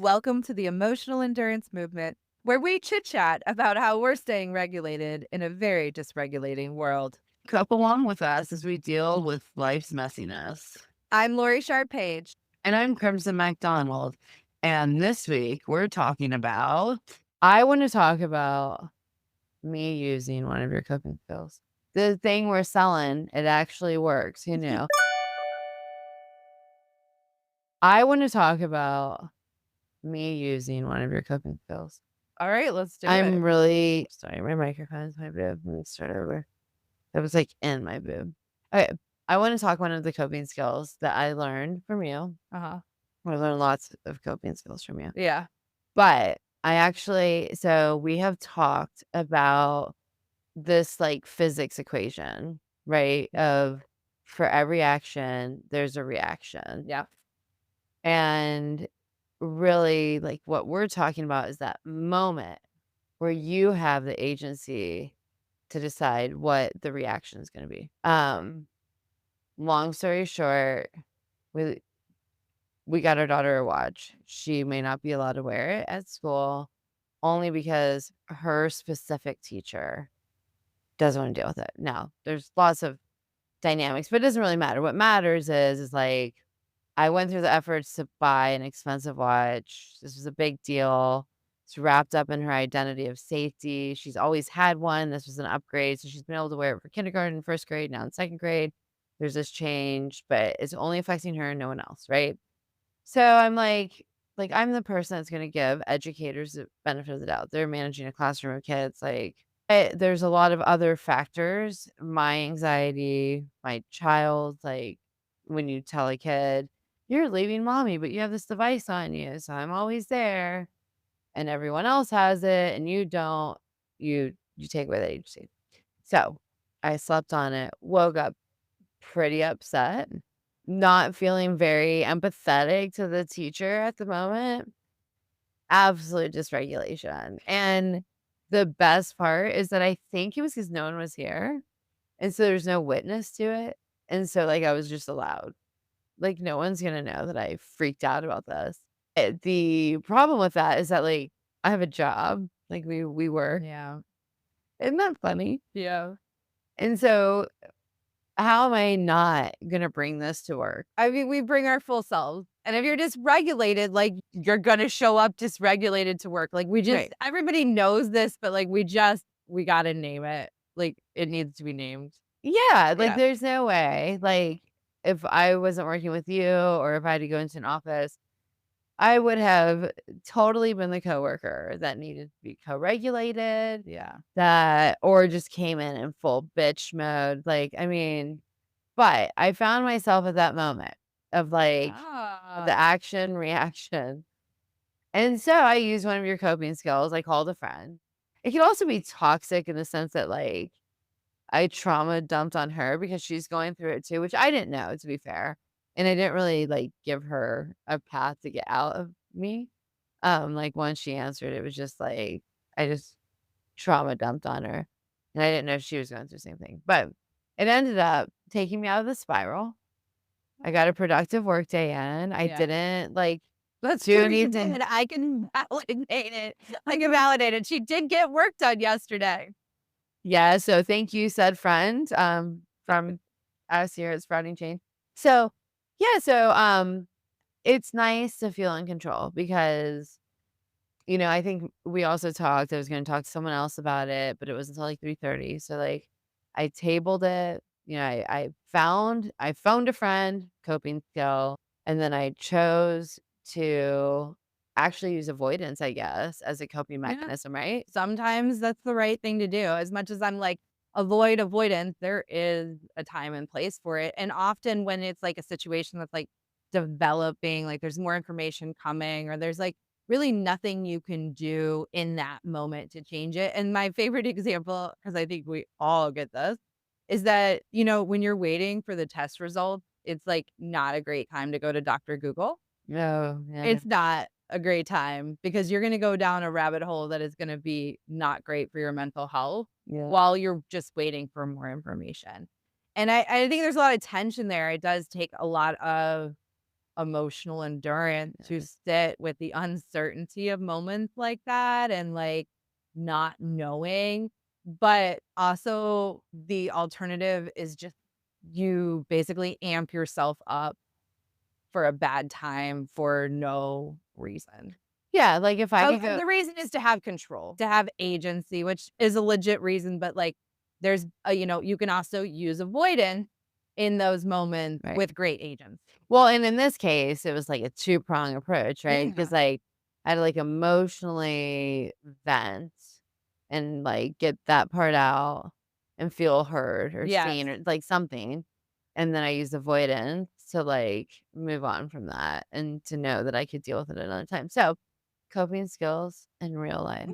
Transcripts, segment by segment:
Welcome to the Emotional Endurance Movement, where we chit chat about how we're staying regulated in a very dysregulating world. Come along with us as we deal with life's messiness. I'm Laurie Sharp Page. And I'm Crimson McDonald. And this week I want to talk about me using one of your cooking skills. The thing we're selling, it actually works, I want to talk about me using one of your cooking skills. All right, let's do it. I'm really sorry, my microphone's my boob. Let me start over. It was like in my boob. Okay. I want to talk one of the coping skills that I learned from you. Uh-huh. I learned lots of coping skills from you. Yeah. But so we have talked about this like physics equation, right? Of for every action, there's a reaction. Yeah. And really, like what we're talking about is that moment where you have the agency to decide what the reaction is going to be. Long story short, we we got our daughter a watch. She may not be allowed to wear it at school only because her specific teacher doesn't want to deal with it. Now, there's lots of dynamics, but it doesn't really matter. What matters is like I went through the efforts to buy an expensive watch. This was a big deal. It's wrapped up in her identity of safety. She's always had one. This was an upgrade. So she's been able to wear it for kindergarten, first grade, now in second grade. There's this change, but it's only affecting her and no one else, right? So I'm like I'm the person that's going to give educators the benefit of the doubt. They're managing a classroom of kids. There's a lot of other factors. My anxiety, my child, like when you tell a kid, you're leaving mommy, but you have this device on you. So I'm always there and everyone else has it and you don't, you take away that agency. So I slept on it, woke up pretty upset, not feeling very empathetic to the teacher at the moment. Absolute dysregulation. And the best part is that I think it was because no one was here. And so there's no witness to it. And so like I was just allowed. Like no one's gonna know that I freaked out about this. The problem with that is that like I have a job. Like we work. Yeah. Isn't that funny? Yeah. And so how am I not gonna bring this to work? I mean, we bring our full selves. And if you're dysregulated, like you're gonna show up dysregulated to work. Like Right. everybody knows this, but like we gotta name it. Like it needs to be named. Yeah, like, Yeah. there's no way, like, if I wasn't working with you or if I had to go into an office, I would have totally been the coworker that needed to be co-regulated, Yeah. that or just came in full bitch mode, like, I mean but I found myself at that moment of, like, the Ah. action, reaction, and so I used one of your coping skills, I called a friend. It can also be toxic in the sense that, like I trauma dumped on her because she's going through it too, which I didn't know, to be fair. And I didn't really like give her a path to get out of me. Like once she answered, it was just like I just trauma dumped on her. And I didn't know she was going through the same thing. But it ended up taking me out of the spiral. I got a productive work day in. I Yeah. didn't like That's do true, you anything. did. I can validate it. I can validate it. She did get work done yesterday. Yeah. So thank you, said friend. From us here at Sprouting Chain. So yeah, it's nice to feel in control because, I think we also talked I was gonna talk to someone else about it, but it was until, like, 3:30, so, like, I tabled it, I phoned a friend, coping skill, and then I chose to actually use avoidance, I guess, as a coping Yeah. mechanism, right? Sometimes that's the right thing to do. As much as I'm like, avoid avoidance, there is a time and place for it. And often when it's like a situation that's like developing, like there's more information coming, or there's like really nothing you can do in that moment to change it. And my favorite example, because I think we all get this, is that, when you're waiting for the test results, it's like not a great time to go to Dr. Google. No, yeah, no. It's not a great time because you're gonna go down a rabbit hole that is gonna be not great for your mental health Yeah. while you're just waiting for more information. And I think there's a lot of tension there. It does take a lot of emotional endurance to Yeah. sit with the uncertainty of moments like that and like not knowing. But also, the alternative is just you basically amp yourself up for a bad time for no reason. Yeah, like, if I Oh, could go the reason is to have control, to have agency, which is a legit reason, but, like, there's a you can also use avoidance in those moments right. with great agents. Well, and in this case, it was like a two-prong approach, right? Yeah. Because, like, I had to, like, emotionally vent and, like, get that part out and feel heard or Yes. seen or, like, something, and then I used avoidance to, like, move on from that and to know that I could deal with it another time. So, coping skills in real life.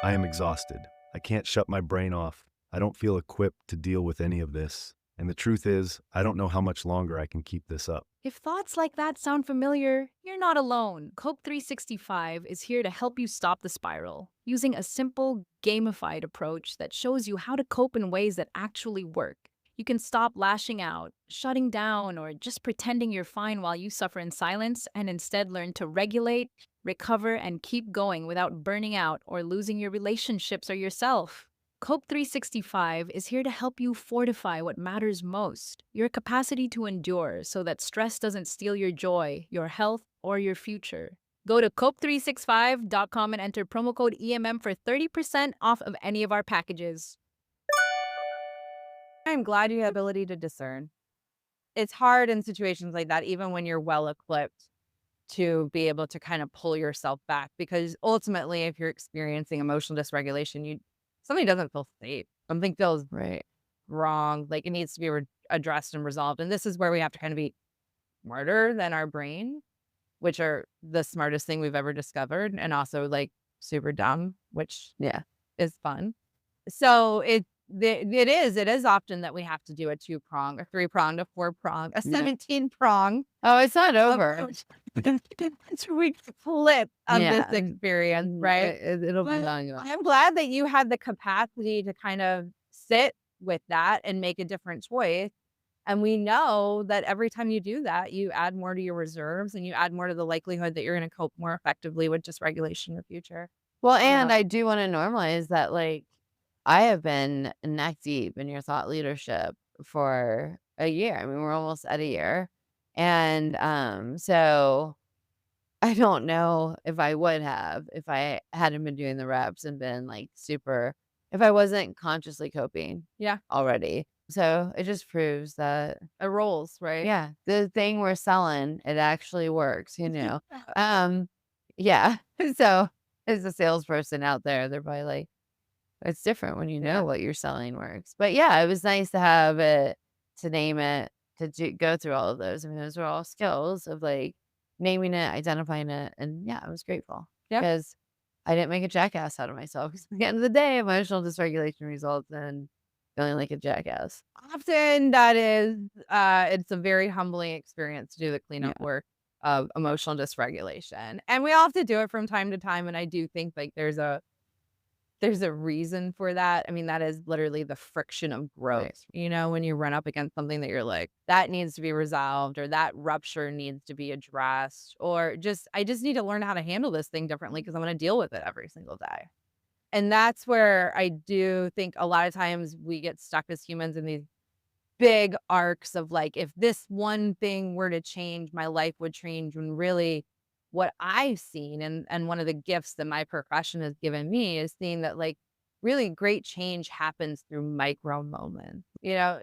I am exhausted. I can't shut my brain off. I don't feel equipped to deal with any of this. And the truth is, I don't know how much longer I can keep this up. If thoughts like that sound familiar, you're not alone. Cope 365 is here to help you stop the spiral using a simple, gamified approach that shows you how to cope in ways that actually work. You can stop lashing out, shutting down, or just pretending you're fine while you suffer in silence and instead learn to regulate, recover, and keep going without burning out or losing your relationships or yourself. Cope 365 is here to help you fortify what matters most, your capacity to endure so that stress doesn't steal your joy, your health, or your future. Go to cope365.com and enter promo code EMM for 30% off of any of our packages. I'm glad you have ability to discern. It's hard in situations like that, even when you're well equipped to be able to kind of pull yourself back because ultimately, if you're experiencing emotional dysregulation, something doesn't feel safe. Something feels Right. wrong. Like it needs to be addressed and resolved. And this is where we have to kind of be smarter than our brain, which are the smartest thing we've ever discovered, and also like super dumb, which Yeah. is fun. So it is often that we have to do a 2-prong, a 3-pronged, a 4-prong, a Yeah. 17-prong Oh, it's not over. approach. It's we flip of this Yeah. experience, right? It'll be But ongoing. I'm glad that you had the capacity to kind of sit with that and make a different choice. And we know that every time you do that, you add more to your reserves and you add more to the likelihood that you're going to cope more effectively with dysregulation in the future. Well, and Uh, I do wanna normalize that, like, I have been neck deep in your thought leadership for a year. I mean, we're almost at a year, and, so I don't know if I would have if I hadn't been doing the reps and been, like, super if I wasn't consciously coping yeah, already. So, it just proves that, it rolls, right? yeah, the thing we're selling, it actually works, Um, yeah. So, as a salesperson out there, they're probably like, "It's different when you Yeah. know what you're selling works." But, yeah, it was nice to have it, to name it, to go through all of those. I mean, those are all skills of, like, naming it, identifying it, and, yeah, I was grateful Yeah. because I didn't make a jackass out of myself. 'Cause at the end of the day, emotional dysregulation results in feeling like a jackass. Often that is, it's a very humbling experience to do the Yeah, cleanup work of emotional dysregulation. And we all have to do it from time to time. And I do think like there's a reason for that. I mean, that is literally the friction of right. growth, when you run up against something that you're like, that needs to be resolved or that rupture needs to be addressed, or I just need to learn how to handle this thing differently because I'm going to deal with it every single day. And that's where I do think a lot of times we get stuck as humans in these big arcs of like, if this one thing were to change, my life would change. When really what I've seen and one of the gifts that my profession has given me is seeing that like really great change happens through micro moments.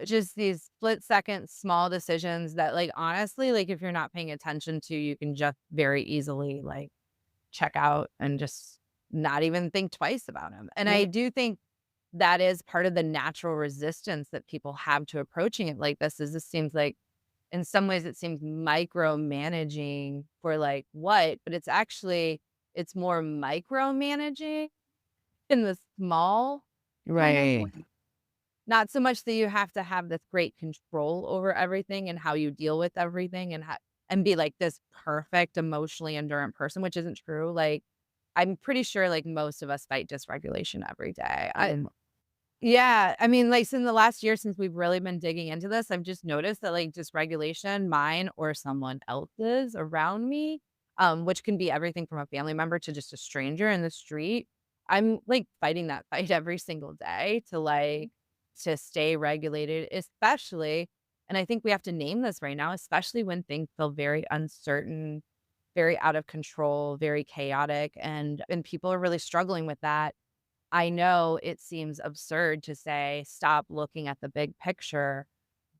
Just these split second small decisions that like honestly, like if you're not paying attention to, you can just very easily like check out and just not even think twice about them. And I Right. do think that is part of the natural resistance that people have to approaching it like this seems like in some ways it seems micromanaging for like what, but it's more micromanaging in the small kind of Right. way. Not so much that you have to have this great control over everything and how you deal with everything and be like this perfect emotionally endurant person, which isn't true. Like I'm pretty sure like most of us fight dysregulation every day. Yeah, I mean, like, in the last year since we've really been digging into this, I've just noticed that, like, dysregulation, mine or someone else's around me, which can be everything from a family member to just a stranger in the street. I'm, like, fighting that fight every single day to stay regulated, especially and I think we have to name this right now, especially when things feel very uncertain, very out of control, very chaotic, and people are really struggling with that. I know it seems absurd to say, "Stop looking at the big picture,"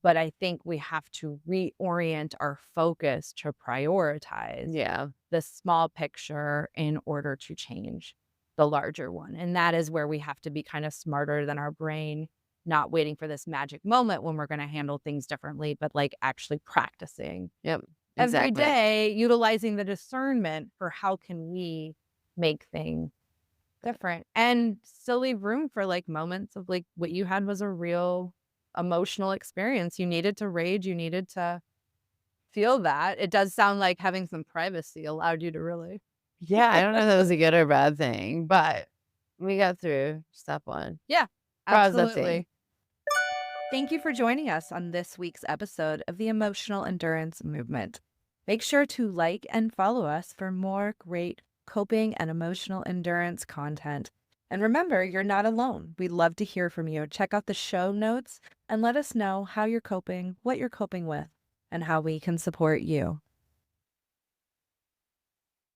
but I think we have to reorient our focus to prioritize Yeah. the small picture in order to change the larger one, and that is where we have to be kinda smarter than our brain, not waiting for this magic moment when we're gonna handle things differently, but, like, actually practicing Yep. every Exactly. day, utilizing the discernment for how can we make things different, and still leave room for, like, moments of, like, what you had was a real emotional experience. You needed to rage, you needed to feel that. It does sound like having some privacy allowed you to really Yeah, I don't know if that was a good or bad thing, but we got through step 1. Yeah, Processing. absolutely. Thank you for joining us on this week's episode of the Emotional Endurance Movement. Make sure to like and follow us for more great coping and emotional endurance content. And remember, you're not alone. We'd love to hear from you. Check out the show notes and let us know how you're coping, what you're coping with, and how we can support you.